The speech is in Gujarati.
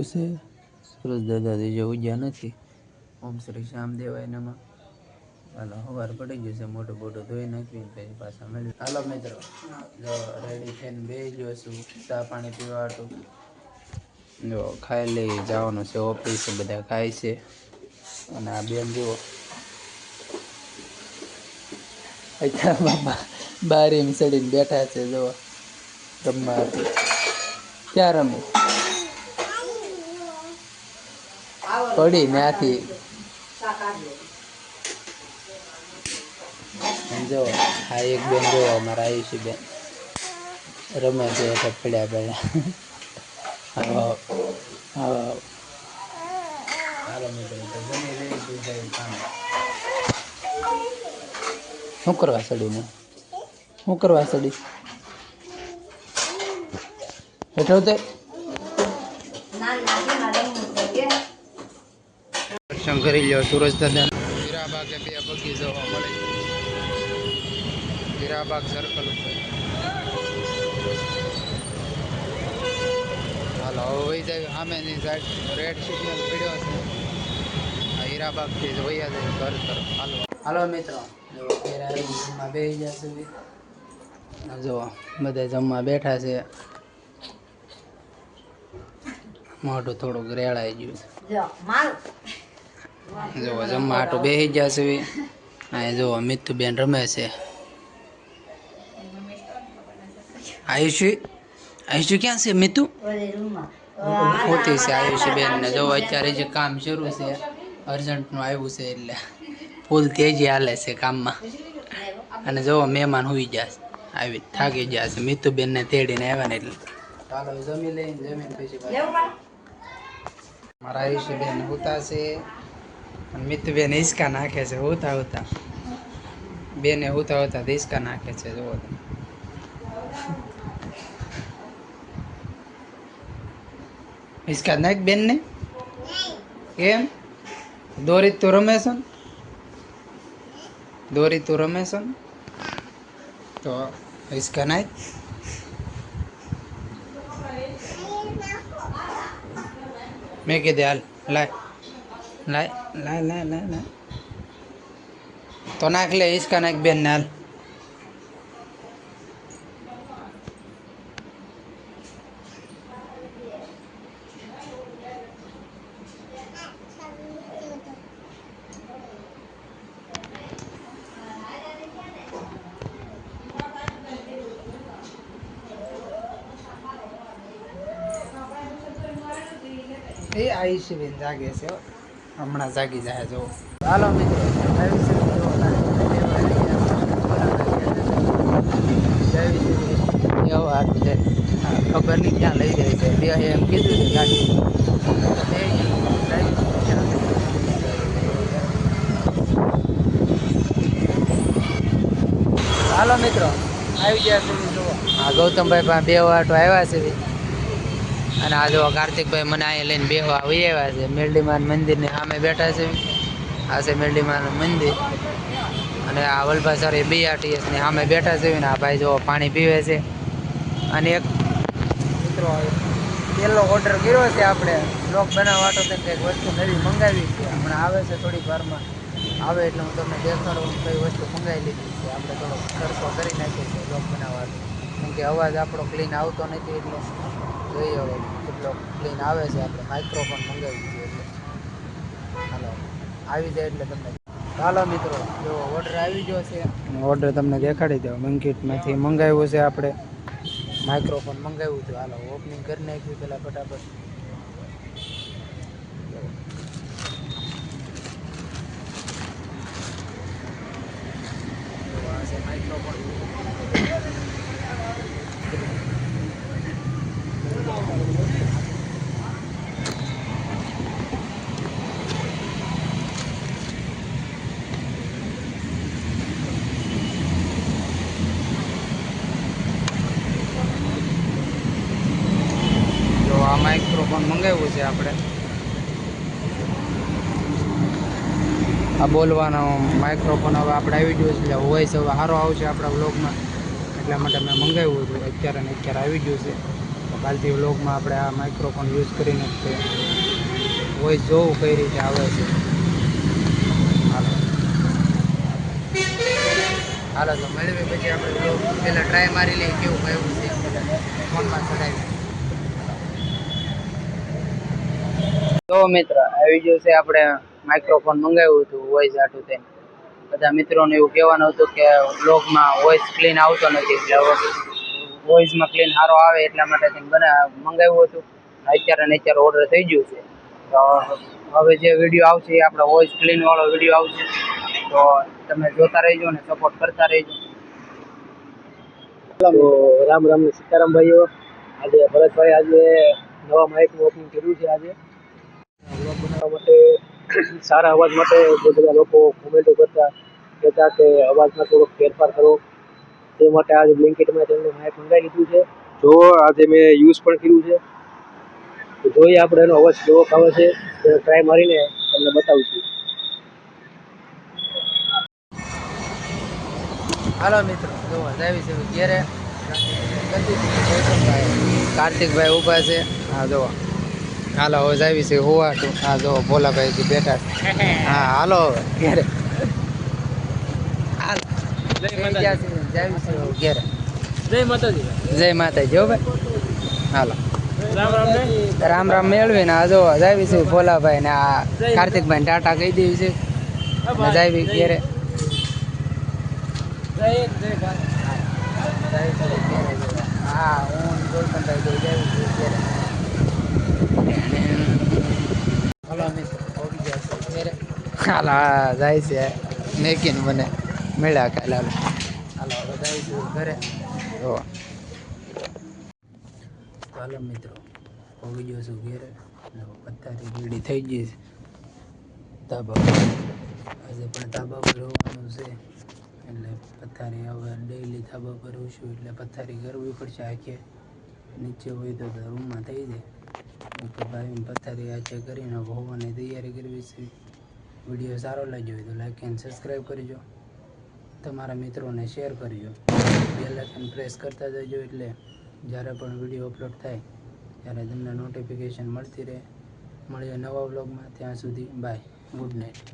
ગયું છે. સુરજ દાદાજી જે ઉગ્યા નથી. ઓમ શ્રી શ્યામ દેવાય નમઃ. હાલો સવાર પડી ગયું છે. મોટું બોટું ધોઈ નાખ્યું પછી પાછા મળી. હાલો મિત્રો જો રેડી થઈને બેસી ગયો છું ચા પાણી પીવા હાટુ. જો ખાઈ લઈ જવાનું છે ઓફિસે. બધા ખાય છે અને આ બેન જુઓ બાબા બારીમ ચડીને બેઠા છે. જો રમવા ક્યાં રમે પડી ત્યાંથી જો આ એક બેન જો અમારા આયુષી બેન રમે છે પડ્યા પડ્યા. હાલો મિત્રો જમી લઈ કામ શું કરવા સડીને શું કરવા સડી હેઠળ તે દર્શન કરી લ્યો સુરજ દાદા. હીરાબાગે બે બગી જોવા મળે. હીરાબાગ સર્કલ ઉપર. હાલો હવે વહી જાય સામેની સાઈડ રેડ સિગ્નલ પડ્યો છે. આ હીરાબાગથી જ વહી જાય ઘર તરફ. હાલો મિત્રો જો અત્યારે જમવા બેસી જશે. જો બધા જમવા બેઠા છે. મોઢું થોડુંક રેળાઈ ગયું છે. જો જમવા હાટું બેસી ગયા છે. અહીંયા જો મિતુબેન રમે છે. આયુષી આયુષી ક્યાં છે મિતુ? હોતી છે આયુષી બેન ને. જો અત્યારે જે કામ શરૂ છે અર્જન્ટનું આવ્યું છે એટલે ફૂલ તેજી હાલે છે કામમાં. અને જો મહેમાન હુઈ ગયા છે. આવી થાકી ગયા છે. મિતુબેન ને તેડીને આવ્યા ને એટલે ચાલો જમી લઈને જમીન પછી મારા આયુષી બેન હોતા છે. મિતુબેન હિંચકા નાખે છે હોતા હોતા. બેને હોતા હોતા હિંચકા નાખે છે. જોવો હિંચકા નાખ બેન ને. કેમ દોરી તું રમે છે? દોરી તું રમે છે તો હિંચકા નાખ. મેં કીધે હાલ લાય લાય લાય લાય લાય લાય તો નાખ લે હિંચકા નાખ બેન ને હાલ. એ આયુષી બેન જાગે છે હમણાં જાગી જાય. જો હાલો મિત્રો ખબર નહીં ક્યાં લઈ જાય છે. બે એમ કીધું છે ગાડી. હાલો મિત્રો આવી ગયા છે. જુઓ આ ગૌતમભાઈ પાસે બે વાટો આવ્યા છે. અને આ જો કાર્તિકભાઈ મને અહીંયા લઈને બેહવા આવી આવ્યા છે. મેરડીમાન મંદિરની સામે બેઠા છે. આ છે મેરડીમાનું મંદિર. અને આ વલ્ભાસરી BRTSની સામે બેઠા છે. ને આ ભાઈ જો પાણી પીવે છે. અને એક મિત્રો પહેલો ઓર્ડર કર્યો છે આપણે બ્લોગ બનાવવા તો કંઈક વસ્તુ નવી મંગાવી છે. હમણાં આવે છે થોડીક વારમાં આવે એટલે હું તમને દેખાડું કઈ વસ્તુ મંગાવી લીધી છે. આપણે થોડો ખર્ચો કરી નાખીએ છીએ બ્લોગ બનાવવા. કેમ કે અવાજ આપણો ક્લીન આવતો નથી એટલે જોઈએ હવે કેટલો ક્લીન આવે છે. આપણે માઇક્રોફોન મંગાવી છે એટલે હાલો આવી જાય એટલે તમને. ચાલો મિત્રો જો ઓર્ડર આવી ગયો છે. ઓર્ડર તમને દેખાડી દો. બ્લિંકિટમાંથી મંગાવ્યું છે આપણે. માઇક્રોફોન મંગાવ્યું હતું. હાલો ઓપનિંગ કરી નાખ્યું પેલા ફટાફટ. માઇક્રોફોન માઇક્રોફોન મંગાવ્યું છે આપણે. આ બોલવાનો માઇક્રોફોન હવે આપણે આવી ગયો છે એટલે વોઇસ હવે સારો આવશે આપણા વ્લોગમાં. એટલા માટે મેં મંગાવ્યું હતું. અત્યારે ને અત્યારે આવી ગયું છે. કાલથી વ્લોગમાં આપણે આ માઇક્રોફોન યુઝ કરીને જ વોઇસ જોવું કઈ રીતે આવે છે. હાલો તો મેળવી પછી આપણે વ્લોગ પહેલાં ટ્રાય મારી લઈએ કેવું કયું છે ફોનમાં ચડાવી. તો મિત્ર આવી ગયું છે, આપણે માઇક્રોફોન મંગાવ્યું હતું વોઇસ આટું થઈને. બધા મિત્રોને એવું કહેવાનું હતું કે વ્લોગમાં વોઇસ ક્લીન આવતો નથી, એટલે વોઇસમાં ક્લીન સારો આવે એટલા માટે મંગાવ્યું હતું. અત્યારે ઓર્ડર થઈ ગયું છે. તો હવે જે વિડીયો આવશે એ આપણો વોઇસ ક્લીન વાળો વિડીયો આવશે. તો તમે જોતા રહેજો ને સપોર્ટ કરતા રહેજો. તો રામ રામ સીતારામ ભાઈઓ. આજે ભરતભાઈ આજે નવા માઇકનું ઓપનિંગ કર્યું છે. આજે વ્લોગ બનાવવા માટે સારા અવાજ માટે જે બધા લોકો કોમેન્ટો કરતા કહેતા કે અવાજમાં થોડોક ફેરફાર કરો, તે માટે આજે બ્લિંકિટમાં તેમને માઇક મંગાવી લીધું છે. જો આજે મેં યુઝ પણ કર્યું છે, તો જોઈએ આપણે એનો અવાજ કેવો આવે છે તે ટ્રાય મારીને તમને બતાવીશું. હાલો મિત્રો, જો આવી છે ઘેરે કાર્તિકભાઈ ઊભા છે. હા જો હાલો હવે આવી છે હોવાટું. હા જો ભોલાભાઈ બેઠા. હા હાલો ઘેરે ઘેરે. જય માતાજી. જય માતાજી હો ભાઈ. હાલો રામ રામ મેળવીને આ જો આવી છે ભોલાભાઈ ને આ કાર્તિકભાઈ ટાટા કહી દેવી છે. જાવી ઘેરે. હા હું ગોલકંઠ જાવી ઘેરે. હાલો મિત્રો ઘેરે. હાલ હા જાય છે મેકીને મને મળ્યા કાલે. હાલો હવે જઈશું ઘરે. હાલો મિત્રો પહોંચી ગયો છું ઘેરે. પથારી રેડી થઈ ગઈ છે ધાબા પર. આજે પણ ધાબા પર હોવાનું છે, એટલે પથારી હવે ડેઈલી ધાબા પર હોઈશું એટલે પથારી કરવી પડશે. આખે નીચે હોય તો રૂમમાં થઈ જાય. તો ભાઈ પથારી આખે કરીને હોવાની તૈયારી કરવી છે. વિડીયો સારો લાગ્યો હોય તો લાઈક એન્ડ સબસ્ક્રાઈબ કરજો. તમારા મિત્રોને શેર કરજો. બેલ આઇકન પ્રેસ કરતા જજો, એટલે જ્યારે પણ વિડીયો અપલોડ થાય ત્યારે તમને નોટિફિકેશન મળતી રહે. મળીએ નવા વ્લોગમાં. ત્યાં સુધી બાય, ગુડ નાઇટ.